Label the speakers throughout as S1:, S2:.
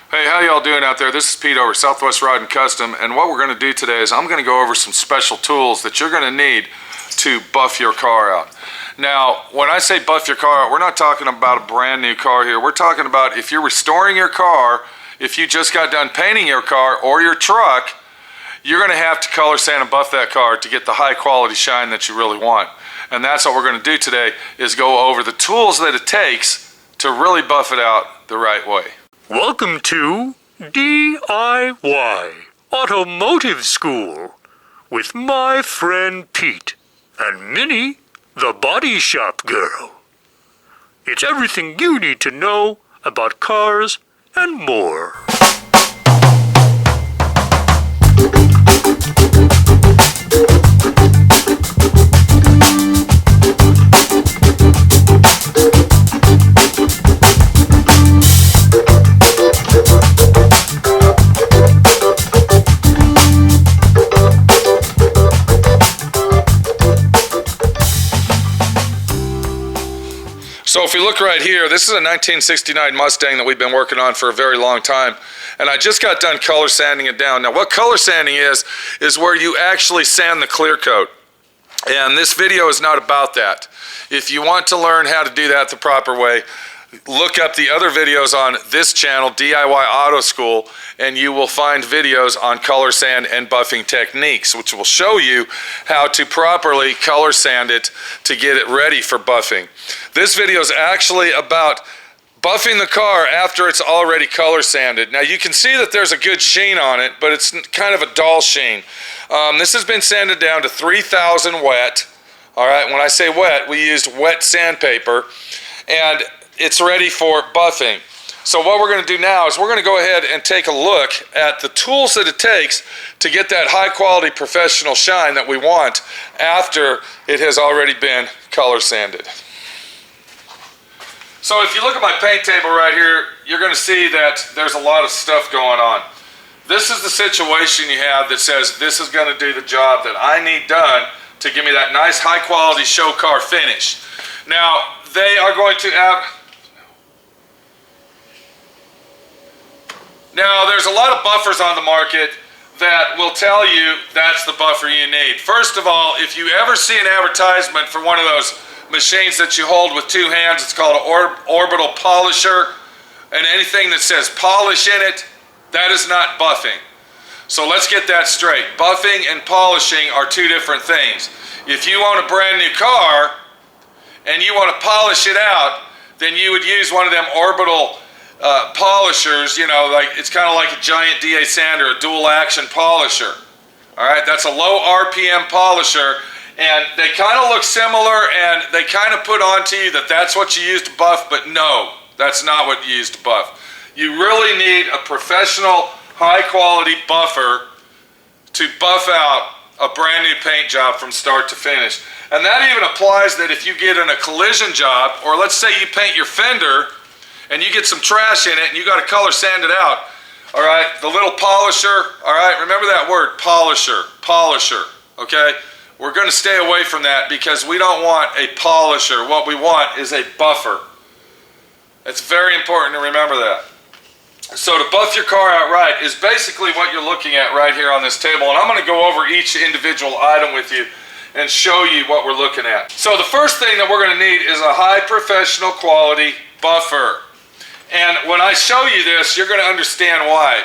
S1: Hey, how y'all doing out there? This is Pete over Southwest Rod and Custom, and what we're going to do today is I'm going to go over some special tools that you're going to need to buff your car out. Now, when I say buff your car out, we're not talking about a brand new car here. We're talking about if you're restoring your car, if you just got done painting your car or your truck, you're going to have to color sand and buff that car to get the high quality shine that you really want. And that's what we're going to do today, is go over the tools that it takes to really buff it out the right way.
S2: Welcome to D.I.Y. Automotive School with my friend Pete and Minnie, the body shop girl. It's everything you need to know about cars and more.
S1: So if we look right here, this is a 1969 Mustang that we've been working on for a very long time. And I just got done color sanding it down. Now what color sanding is where you actually sand the clear coat. And this video is not about that. If you want to learn how to do that the proper way, look up the other videos on this channel, D.I.Y. Auto School, and you will find videos on color sand and buffing techniques, which will show you how to properly color sand it to get it ready for buffing. This video is actually about buffing the car after it's already color sanded. Now you can see that there's a good sheen on it, but it's kind of a dull sheen. This has been sanded down to 3,000 wet. All right, when I say wet, we used wet sandpaper, and it's ready for buffing. So what we're going to do now is we're going to go ahead and take a look at the tools that it takes to get that high quality professional shine that we want after it has already been color sanded. So if you look at my paint table right here, you're going to see that there's a lot of stuff going on. This is the situation you have that says this is going to do the job that I need done to give me that nice high quality show car finish. Now they are going to have... Now, there's a lot of buffers on the market that will tell you that's the buffer you need. First of all, if you ever see an advertisement for one of those machines that you hold with two hands, it's called an orbital polisher, and anything that says polish in it, that is not buffing. So let's get that straight. Buffing and polishing are two different things. If you own a brand new car and you want to polish it out, then you would use one of them orbital polishers, you know, like it's kind of like a giant DA sander, a dual action polisher. All right, that's a low RPM polisher, and they kind of look similar, and they kind of put on to you that that's what you use to buff, but no, that's not what you use to buff. You really need a professional, high quality buffer to buff out a brand new paint job from start to finish. And that even applies that if you get in a collision job, or let's say you paint your fender and you get some trash in it and you got to color sand it out, all right, the little polisher, all right, remember that word, polisher, okay? We're going to stay away from that because we don't want a polisher. What we want is a buffer. It's very important to remember that. So to buff your car out right is basically what you're looking at right here on this table, and I'm going to go over each individual item with you and show you what we're looking at. So the first thing that we're going to need is a high professional quality buffer. And when I show you this, you're going to understand why.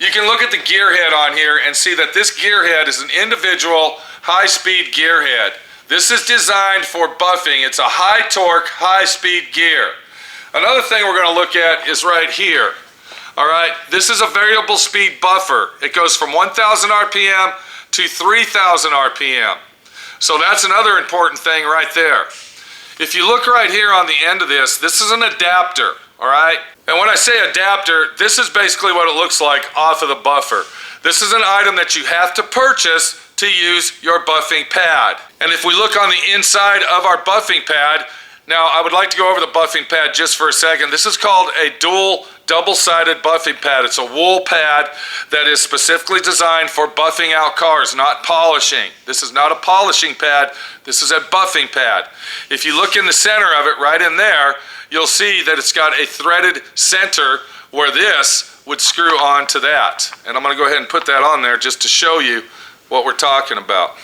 S1: You can look at the gear head on here and see that this gear head is an individual high-speed gear head. This is designed for buffing. It's a high-torque, high-speed gear. Another thing we're going to look at is right here. All right, this is a variable speed buffer. It goes from 1,000 RPM to 3,000 RPM. So that's another important thing right there. If you look right here on the end of this, this is an adapter. All right, and when I say adapter, this is basically what it looks like off of the buffer. This is an item that you have to purchase to use your buffing pad. And if we look on the inside of our buffing pad, now I would like to go over the buffing pad just for a second. This is called a double-sided buffing pad. It's a wool pad that is specifically designed for buffing out cars, not polishing. This is not a polishing pad. This is a buffing pad. If you look in the center of it, right in there, you'll see that it's got a threaded center where this would screw on to that. And I'm going to go ahead and put that on there just to show you what we're talking about.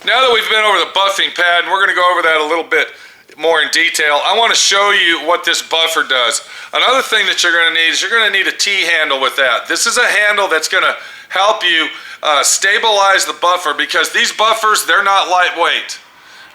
S1: Now that we've been over the buffing pad, and we're going to go over that a little bit more in detail, I want to show you what this buffer does. Another thing that you're going to need is you're going to need a T-handle with that. This is a handle that's going to help you stabilize the buffer, because these buffers, they're not lightweight.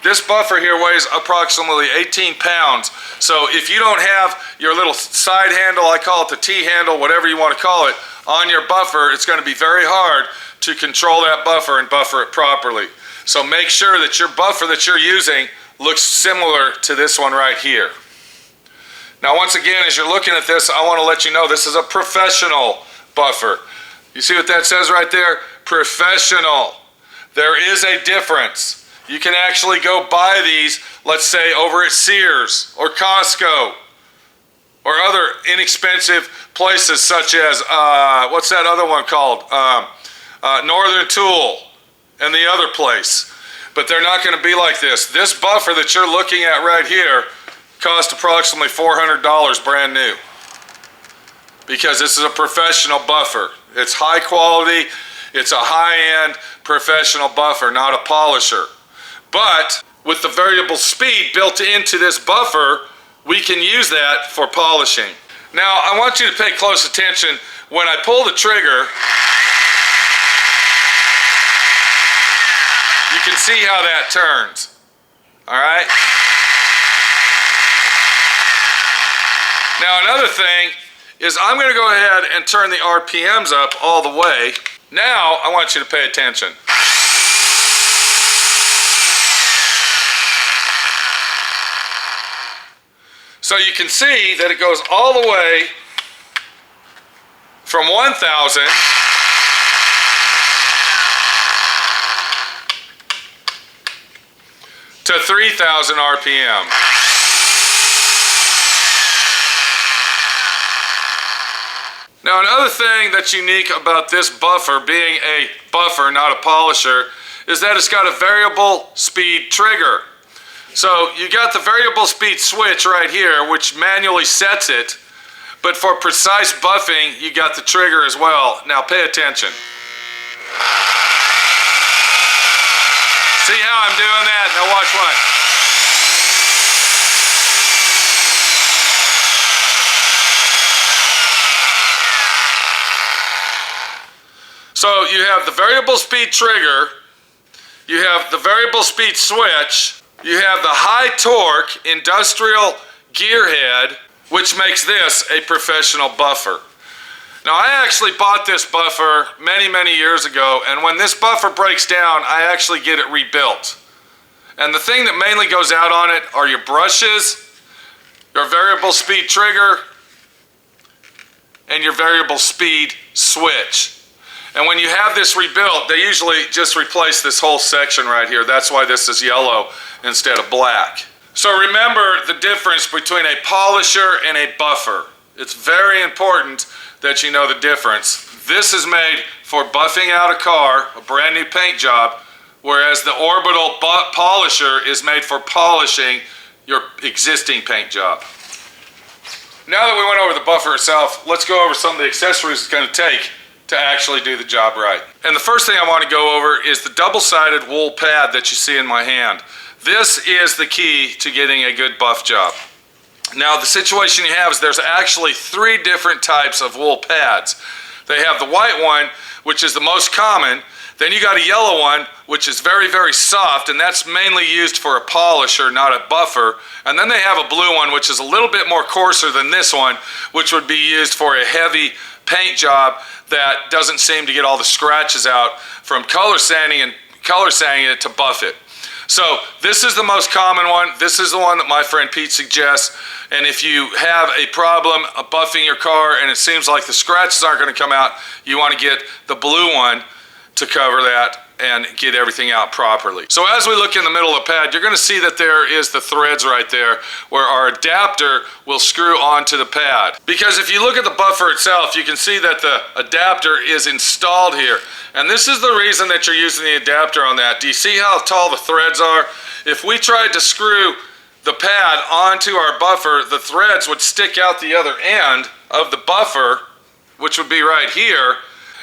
S1: This buffer here weighs approximately 18 pounds. So if you don't have your little side handle, I call it the T-handle, whatever you want to call it, on your buffer, it's going to be very hard to control that buffer and buffer it properly. So make sure that your buffer that you're using looks similar to this one right here. Now once again, as you're looking at this, I want to let you know this is a professional buffer. You see what that says right there? Professional. There is a difference. You can actually go buy these, let's say over at Sears or Costco or other inexpensive places such as, what's that other one called? Northern Tool and the other place. But they're not going to be like this. This buffer that you're looking at right here cost approximately $400 brand new, because this is a professional buffer. It's high quality, it's a high-end professional buffer, not a polisher. But with the variable speed built into this buffer, we can use that for polishing. Now I want you to pay close attention. When I pull the trigger, you can see how that turns. All right? Now another thing is I'm going to go ahead and turn the RPMs up all the way. Now I want you to pay attention. So you can see that it goes all the way from 1,000 to 3,000 RPM. Now another thing that's unique about this buffer, being a buffer, not a polisher, is that it's got a variable speed trigger. So you got the variable speed switch right here, which manually sets it, but for precise buffing, you got the trigger as well. Now pay attention. See how I'm doing that? Now watch what. So you have the variable speed trigger, you have the variable speed switch, you have the high torque industrial gearhead, which makes this a professional buffer. Now I actually bought this buffer many years ago, and when this buffer breaks down, I actually get it rebuilt. And the thing that mainly goes out on it are your brushes, your variable speed trigger, and your variable speed switch. And when you have this rebuilt, they usually just replace this whole section right here. That's why this is yellow instead of black. So remember the difference between a polisher and a buffer. It's very important that you know the difference. This is made for buffing out a car, a brand new paint job, whereas the orbital polisher is made for polishing your existing paint job. Now that we went over the buffer itself, let's go over some of the accessories it's going to take to actually do the job right. And the first thing I want to go over is the double-sided wool pad that you see in my hand. This is the key to getting a good buff job. Now the situation you have is there's actually 3 different types of wool pads. They have the white one, which is the most common. Then you got a yellow one, which is very soft, and that's mainly used for a polisher, not a buffer. And then they have a blue one, which is a little bit more coarser than this one, which would be used for a heavy paint job that doesn't seem to get all the scratches out from color sanding it to buff it. So this is the most common one. This is the one that my friend Pete suggests. And if you have a problem buffing your car and it seems like the scratches aren't going to come out, you want to get the blue one to cover that. and get everything out properly. So as we look in the middle of the pad, you're going to see that there is the threads right there where our adapter will screw onto the pad. Because if you look at the buffer itself, you can see that the adapter is installed here. And this is the reason that you're using the adapter on that. Do you see how tall the threads are? If we tried to screw the pad onto our buffer, the threads would stick out the other end of the buffer, which would be right here.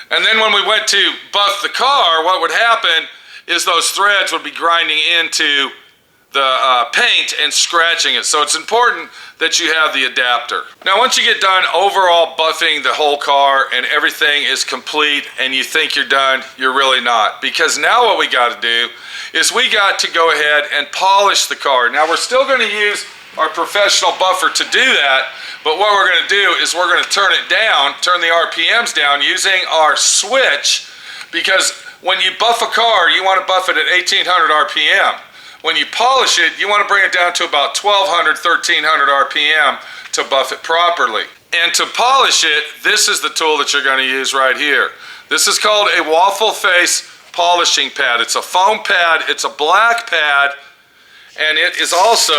S1: And then when we went to buff the car, what would happen is those threads would be grinding into the paint and scratching it. So it's important that you have the adapter. Now once you get done overall buffing the whole car and everything is complete and you think you're done, you're really not. Because now what we got to do is we got to go ahead and polish the car. Now we're still going to use our professional buffer to do that, but what we're going to do is we're going to turn it down, turn the RPMs down using our switch, because when you buff a car, you want to buff it at 1800 RPM. When you polish it, you want to bring it down to about 1200, 1300 RPM to buff it properly. And to polish it, this is the tool that you're going to use right here. This is called a waffle face polishing pad. It's a foam pad, it's a black pad, and it is also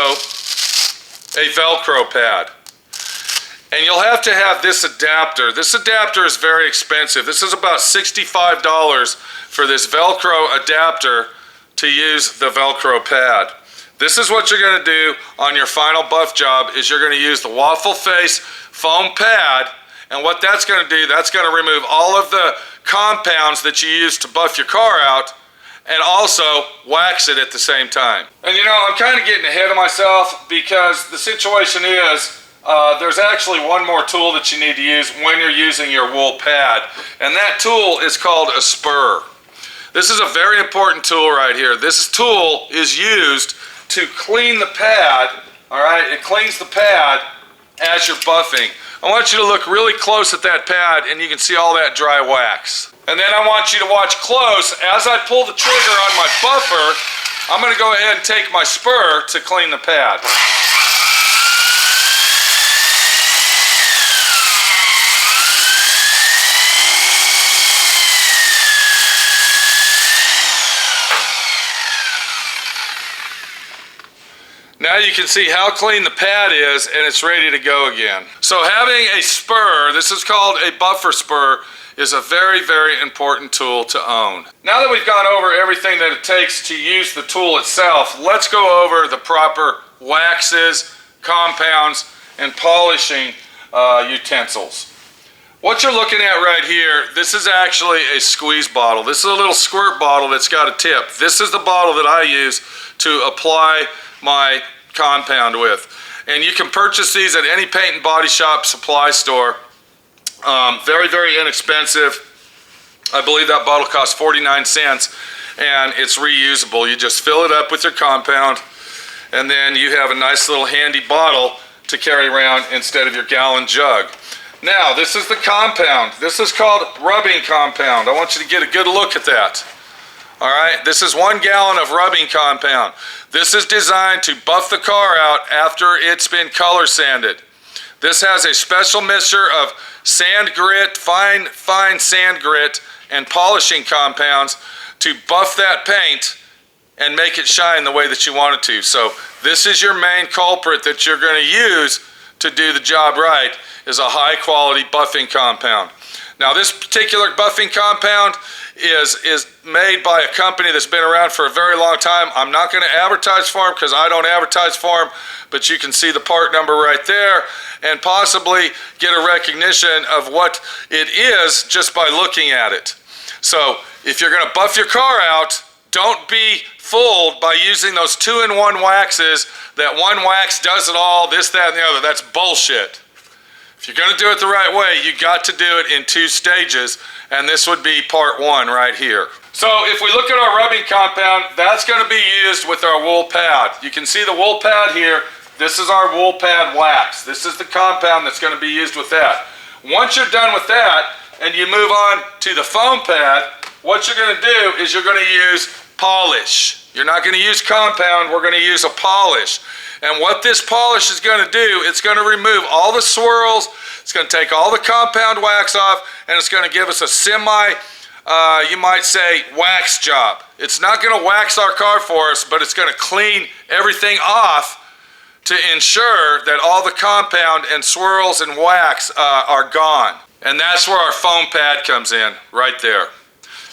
S1: a Velcro pad. And you'll have to have this adapter. This adapter is very expensive. This is about $65 for this Velcro adapter to use the Velcro pad. This is what you're going to do on your final buff job, is you're going to use the waffle face foam pad, and what that's going to do, that's going to remove all of the compounds that you use to buff your car out and also wax it at the same time. And you know, I'm kind of getting ahead of myself because the situation is there's actually one more tool that you need to use when you're using your wool pad, and that tool is called a spur. This is a very important tool right here. This tool is used to clean the pad, all right? It cleans the pad as you're buffing. I want you to look really close at that pad and you can see all that dry wax. And then I want you to watch close. As I pull the trigger on my buffer, I'm going to go ahead and take my spur to clean the pad. Now you can see how clean the pad is, and it's ready to go again. So having a spur, this is called a buffer spur, is a very, very important tool to own. Now that we've gone over everything that it takes to use the tool itself, let's go over the proper waxes, compounds, and polishing utensils. What you're looking at right here, this is actually a squeeze bottle. This is a little squirt bottle that's got a tip. This is the bottle that I use to apply my compound with. And you can purchase these at any paint and body shop supply store. Very, very inexpensive. I believe that bottle costs 49 cents and it's reusable. You just fill it up with your compound and then you have a nice little handy bottle to carry around instead of your gallon jug. Now, this is the compound. This is called rubbing compound. I want you to get a good look at that. All right, this is 1 gallon of rubbing compound. This is designed to buff the car out after it's been color sanded. This has a special mixture of sand grit, fine sand grit, and polishing compounds to buff that paint and make it shine the way that you want it to. So this is your main culprit that you're going to use to do the job right, is a high quality buffing compound. Now this particular buffing compound is made by a company that's been around for a very long time. I'm not going to advertise for them because I don't advertise for them, but you can see the part number right there and possibly get a recognition of what it is just by looking at it. So if you're going to buff your car out, don't be fooled by using those 2-in-1 waxes, that one wax does it all, this, that, and the other. That's bullshit. If you're going to do it the right way, you got to do it in 2 stages, and this would be part 1 right here. So if we look at our rubbing compound, that's going to be used with our wool pad. You can see the wool pad here. This is our wool pad wax. This is the compound that's going to be used with that. Once you're done with that, and you move on to the foam pad, what you're going to do is you're going to use polish. You're not going to use compound, we're going to use a polish. And what this polish is going to do, it's going to remove all the swirls, it's going to take all the compound wax off, and it's going to give us a semi you might say, wax job. It's not going to wax our car for us, but it's going to clean everything off to ensure that all the compound and swirls and wax are gone. And that's where our foam pad comes in, right there.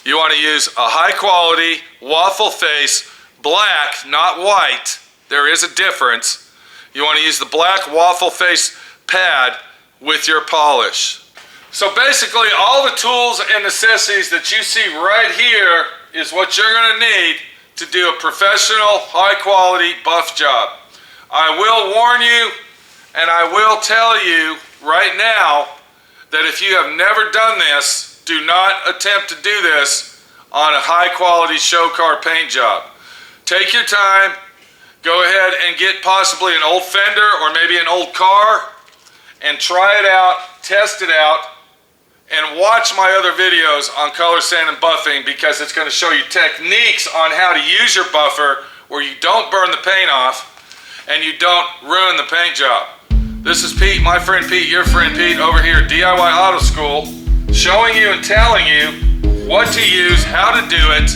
S1: You want to use a high quality waffle face, black, not white. There is a difference. You want to use the black waffle face pad with your polish. So basically all the tools and necessities that you see right here is what you're going to need to do a professional, high quality buff job. I will warn you, and I will tell you right now that if you have never done this, do not attempt to do this on a high quality show car paint job. Take your time, go ahead and get possibly an old fender or maybe an old car and try it out, test it out, and watch my other videos on color sand and buffing, because it's going to show you techniques on how to use your buffer where you don't burn the paint off and you don't ruin the paint job. This is Pete, my friend Pete, your friend Pete, over here at DIY Auto School, showing you and telling you what to use, how to do it,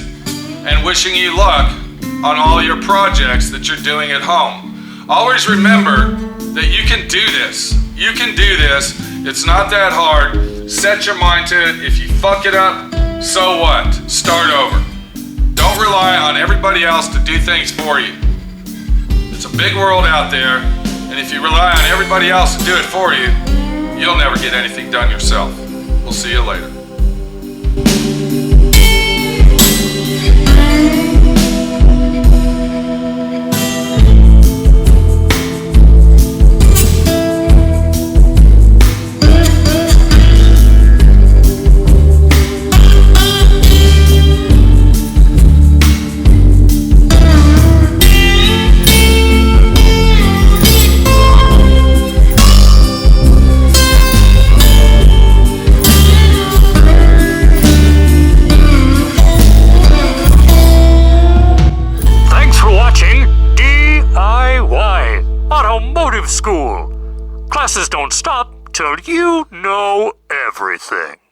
S1: and wishing you luck on all your projects that you're doing at home. Always remember that you can do this. You can do this. It's not that hard. Set your mind to it. If you fuck it up, so what? Start over. Don't rely on everybody else to do things for you. It's a big world out there, and if you rely on everybody else to do it for you, you'll never get anything done yourself. We'll see you later.
S2: Automotive School. Classes don't stop till you know everything.